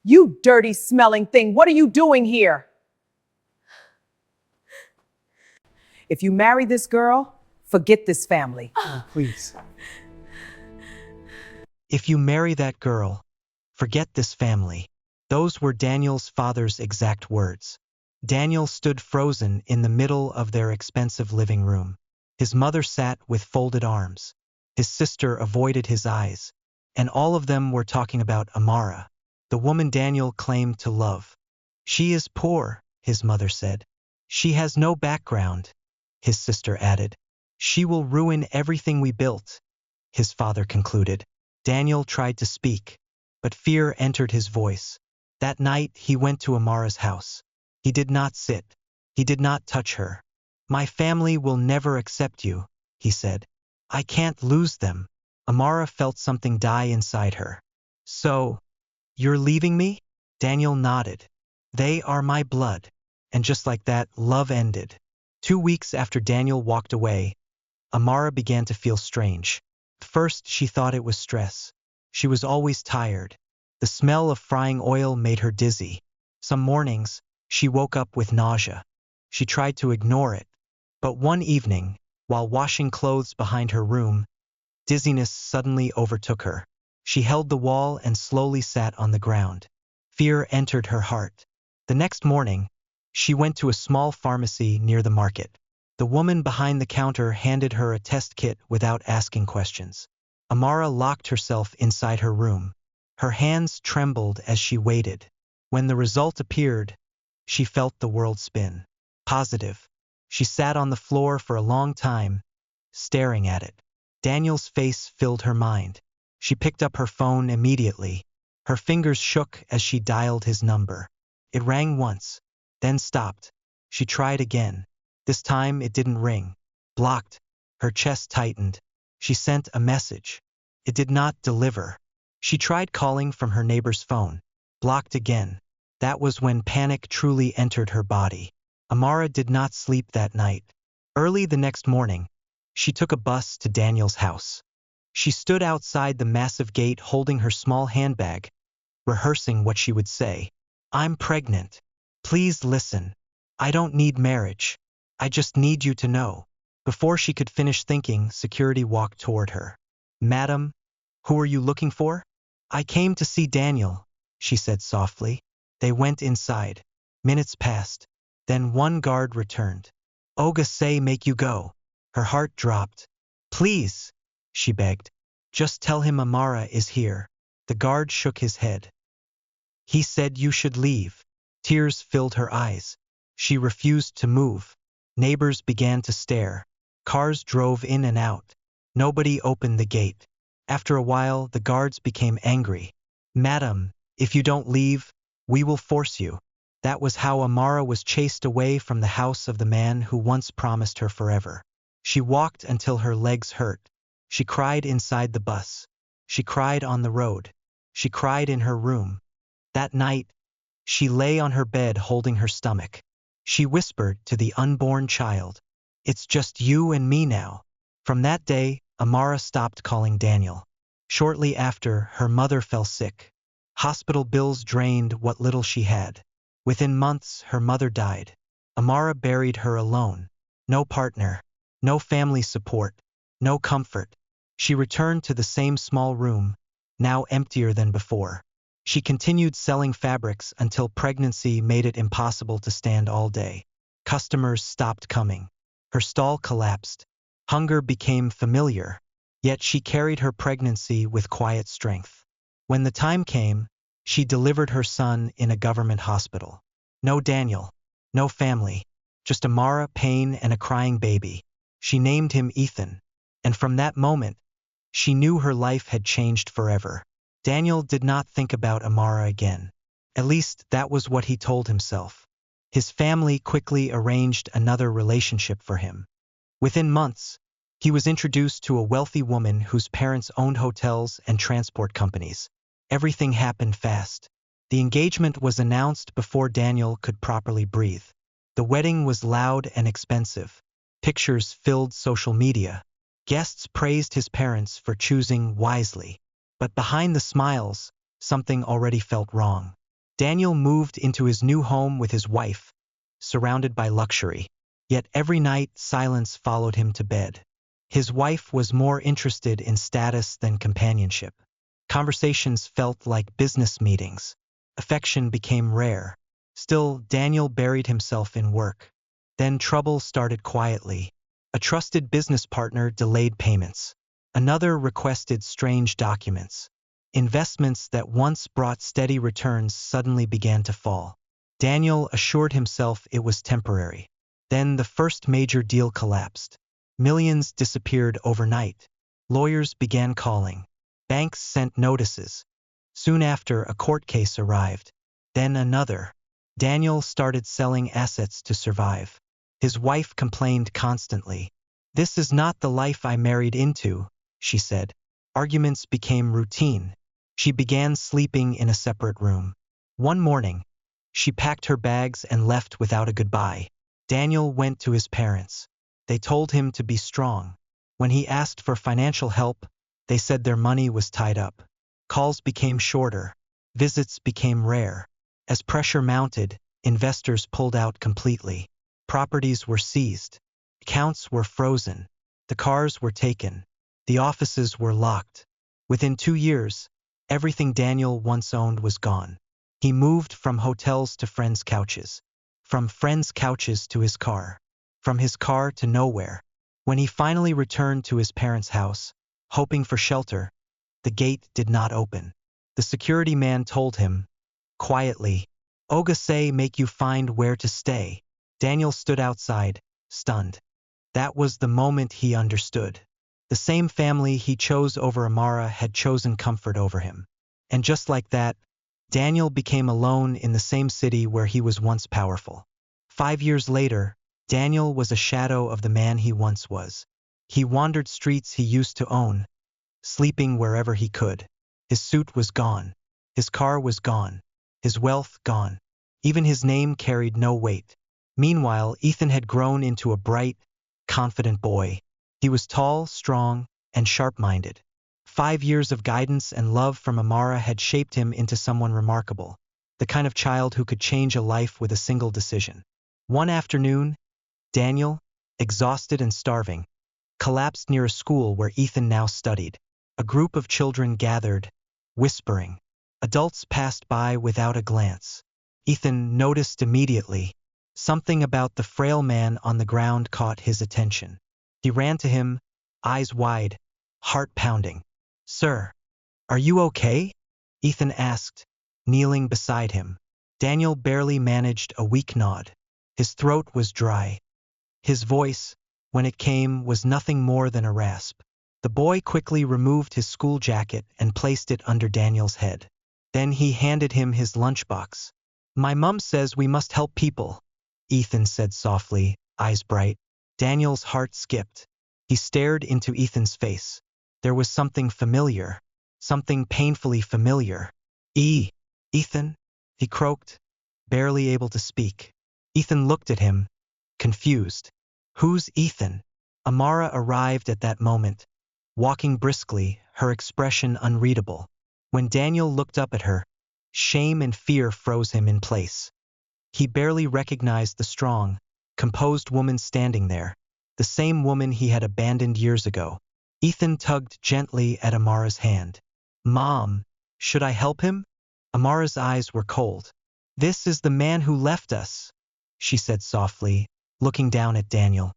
You dirty smelling thing, what are you doing here? If you marry this girl, forget this family. Please. If you marry that girl, forget this family. Those were Daniel's father's exact words. Daniel stood frozen in the middle of their expensive living room. His mother sat with folded arms. His sister avoided his eyes. And all of them were talking about Amara, the woman Daniel claimed to love. She is poor, his mother said. She has no background, his sister added. She will ruin everything we built, his father concluded. Daniel tried to speak, but fear entered his voice. That night he went to Amara's house. He did not sit. He did not touch her. My family will never accept you, he said. I can't lose them. Amara felt something die inside her. So, you're leaving me? Daniel nodded. They are my blood. And just like that, love ended. 2 weeks after Daniel walked away, Amara began to feel strange. First, she thought it was stress. She was always tired. The smell of frying oil made her dizzy. Some mornings, she woke up with nausea. She tried to ignore it. But one evening, while washing clothes behind her room, dizziness suddenly overtook her. She held the wall and slowly sat on the ground. Fear entered her heart. The next morning, she went to a small pharmacy near the market. The woman behind the counter handed her a test kit without asking questions. Amara locked herself inside her room. Her hands trembled as she waited. When the result appeared, she felt the world spin. Positive. She sat on the floor for a long time, staring at it. Daniel's face filled her mind. She picked up her phone immediately. Her fingers shook as she dialed his number. It rang once, then stopped. She tried again. This time it didn't ring. Blocked. Her chest tightened. She sent a message. It did not deliver. She tried calling from her neighbor's phone. Blocked again. That was when panic truly entered her body. Amara did not sleep that night. Early the next morning, she took a bus to Daniel's house. She stood outside the massive gate holding her small handbag, rehearsing what she would say. I'm pregnant. Please listen. I don't need marriage. I just need you to know. Before she could finish thinking, security walked toward her. Madam, who are you looking for? I came to see Daniel, she said softly. They went inside. Minutes passed. Then one guard returned. Oga say make you go. Her heart dropped. Please, she begged. Just tell him Amara is here. The guard shook his head. He said you should leave. Tears filled her eyes. She refused to move. Neighbors began to stare. Cars drove in and out. Nobody opened the gate. After a while, the guards became angry. Madam, if you don't leave, we will force you. That was how Amara was chased away from the house of the man who once promised her forever. She walked until her legs hurt. She cried inside the bus. She cried on the road. She cried in her room. That night, she lay on her bed holding her stomach. She whispered to the unborn child, "It's just you and me now." From that day, Amara stopped calling Daniel. Shortly after, her mother fell sick. Hospital bills drained what little she had. Within months, her mother died. Amara buried her alone. No partner, no family support, no comfort. She returned to the same small room, now emptier than before. She continued selling fabrics until pregnancy made it impossible to stand all day. Customers stopped coming. Her stall collapsed. Hunger became familiar, yet she carried her pregnancy with quiet strength. When the time came, she delivered her son in a government hospital. No Daniel, no family, just Amara, pain, and a crying baby. She named him Ethan, and from that moment, she knew her life had changed forever. Daniel did not think about Amara again. At least that was what he told himself. His family quickly arranged another relationship for him. Within months, he was introduced to a wealthy woman whose parents owned hotels and transport companies. Everything happened fast. The engagement was announced before Daniel could properly breathe. The wedding was loud and expensive. Pictures filled social media. Guests praised his parents for choosing wisely. But behind the smiles, something already felt wrong. Daniel moved into his new home with his wife, surrounded by luxury. Yet every night silence followed him to bed. His wife was more interested in status than companionship. Conversations felt like business meetings. Affection became rare. Still, Daniel buried himself in work. Then trouble started quietly. A trusted business partner delayed payments. Another requested strange documents. Investments that once brought steady returns suddenly began to fall. Daniel assured himself it was temporary. Then the first major deal collapsed. Millions disappeared overnight. Lawyers began calling. Banks sent notices. Soon after, a court case arrived. Then another. Daniel started selling assets to survive. His wife complained constantly. "This is not the life I married into," she said. Arguments became routine. She began sleeping in a separate room. One morning, she packed her bags and left without a goodbye. Daniel went to his parents. They told him to be strong. When he asked for financial help, they said their money was tied up. Calls became shorter. Visits became rare. As pressure mounted, investors pulled out completely. Properties were seized. Accounts were frozen. The cars were taken. The offices were locked. Within 2 years, everything Daniel once owned was gone. He moved from hotels to friends' couches. From friends' couches to his car. From his car to nowhere. When he finally returned to his parents' house, hoping for shelter, the gate did not open. The security man told him, quietly, "Oga say make you find where to stay." Daniel stood outside, stunned. That was the moment he understood. The same family he chose over Amara had chosen comfort over him. And just like that, Daniel became alone in the same city where he was once powerful. 5 years later, Daniel was a shadow of the man he once was. He wandered streets he used to own, sleeping wherever he could. His suit was gone. His car was gone. His wealth gone. Even his name carried no weight. Meanwhile, Ethan had grown into a bright, confident boy. He was tall, strong, and sharp-minded. 5 years of guidance and love from Amara had shaped him into someone remarkable, the kind of child who could change a life with a single decision. One afternoon, Daniel, exhausted and starving, collapsed near a school where Ethan now studied. A group of children gathered, whispering. Adults passed by without a glance. Ethan noticed immediately. Something about the frail man on the ground caught his attention. He ran to him, eyes wide, heart pounding. "Sir, are you okay?" Ethan asked, kneeling beside him. Daniel barely managed a weak nod. His throat was dry. His voice, when it came, was nothing more than a rasp. The boy quickly removed his school jacket and placed it under Daniel's head. Then he handed him his lunchbox. "My mum says we must help people," Ethan said softly, eyes bright. Daniel's heart skipped. He stared into Ethan's face. There was something familiar, something painfully familiar. Ethan," he croaked, barely able to speak. Ethan looked at him, confused. "Who's Ethan?" Amara arrived at that moment, walking briskly, her expression unreadable. When Daniel looked up at her, shame and fear froze him in place. He barely recognized the strong, composed woman standing there, the same woman he had abandoned years ago. Ethan tugged gently at Amara's hand. "Mom, should I help him?" Amara's eyes were cold. "This is the man who left us," she said softly, looking down at Daniel.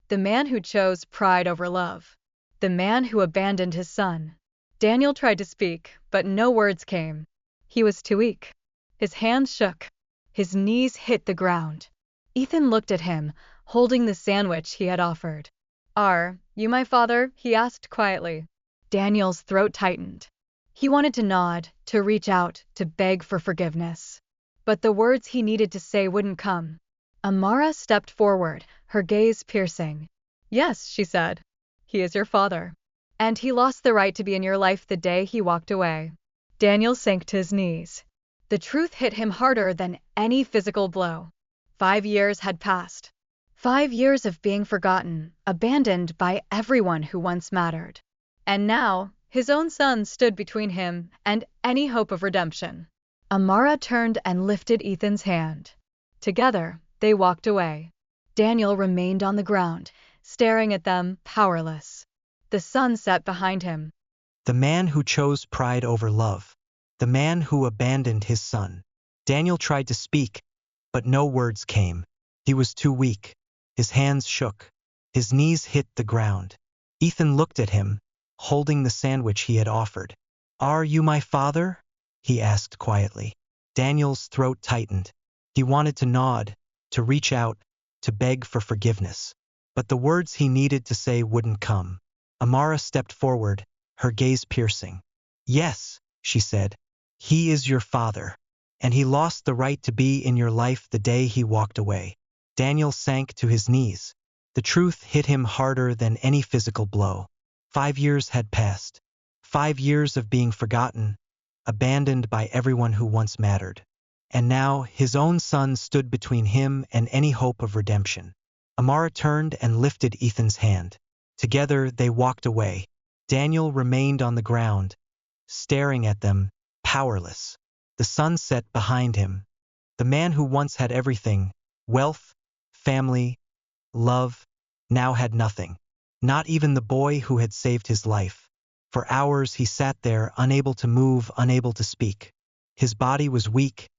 The man who chose pride over love. The man who abandoned his son. Daniel tried to speak, but no words came. He was too weak. His hands shook. His knees hit the ground. Ethan looked at him, holding the sandwich he had offered. "Are you my father?" he asked quietly. Daniel's throat tightened. He wanted to nod, to reach out, to beg for forgiveness. But the words he needed to say wouldn't come. Amara stepped forward, her gaze piercing. "Yes," she said. "He is your father. And he lost the right to be in your life the day he walked away." Daniel sank to his knees. The truth hit him harder than any physical blow. 5 years had passed. 5 years of being forgotten, abandoned by everyone who once mattered. And now, his own son stood between him and any hope of redemption. Amara turned and lifted Ethan's hand. Together, they walked away. Daniel remained on the ground, staring at them, powerless. The sun set behind him. The man who chose pride over love. The man who abandoned his son. Daniel tried to speak, but no words came. He was too weak. His hands shook. His knees hit the ground. Ethan looked at him, holding the sandwich he had offered. "Are you my father?" he asked quietly. Daniel's throat tightened. He wanted to nod, to reach out, to beg for forgiveness. But the words he needed to say wouldn't come. Amara stepped forward, her gaze piercing. "Yes," she said, "he is your father. And he lost the right to be in your life the day he walked away." Daniel sank to his knees. The truth hit him harder than any physical blow. 5 years had passed. 5 years of being forgotten, abandoned by everyone who once mattered. And now his own son stood between him and any hope of redemption. Amara turned and lifted Ethan's hand. Together they walked away. Daniel remained on the ground, staring at them, powerless. The sun set behind him. The man who once had everything, wealth, family, love, now had nothing. Not even the boy who had saved his life. For hours he sat there, unable to move, unable to speak. His body was weak,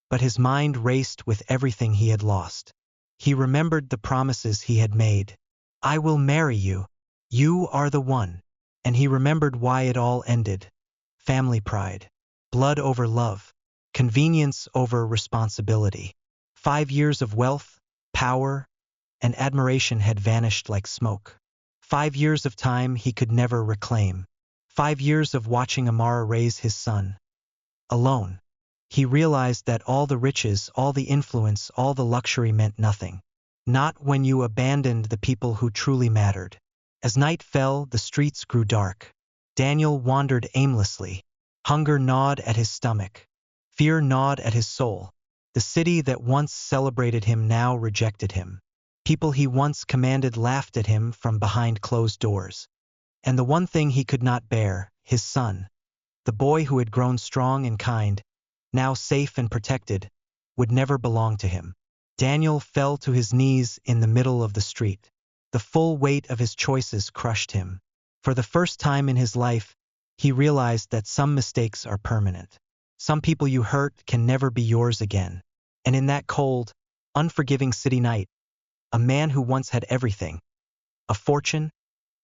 but his mind raced with everything he had lost. He remembered the promises he had made. "I will marry you. You are the one." And he remembered why it all ended. Family pride. Blood over love. Convenience over responsibility. 5 years of wealth, power, and admiration had vanished like smoke. 5 years of time he could never reclaim. 5 years of watching Amara raise his son. Alone. He realized that all the riches, all the influence, all the luxury meant nothing. Not when you abandoned the people who truly mattered. As night fell, the streets grew dark. Daniel wandered aimlessly. Hunger gnawed at his stomach. Fear gnawed at his soul. The city that once celebrated him now rejected him. People he once commanded laughed at him from behind closed doors. And the one thing he could not bear, his son, the boy who had grown strong and kind, now safe and protected, would never belong to him. Daniel fell to his knees in the middle of the street. The full weight of his choices crushed him. For the first time in his life, he realized that some mistakes are permanent. Some people you hurt can never be yours again. And in that cold, unforgiving city night, a man who once had everything, a fortune,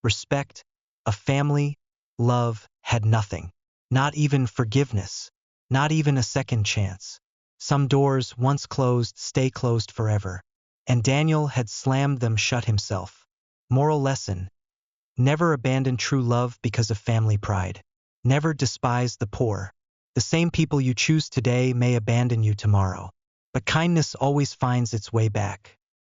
respect, a family, love, had nothing. Not even forgiveness. Not even a second chance. Some doors, once closed, stay closed forever. And Daniel had slammed them shut himself. Moral lesson. Never abandon true love because of family pride. Never despise the poor. The same people you choose today may abandon you tomorrow. But kindness always finds its way back.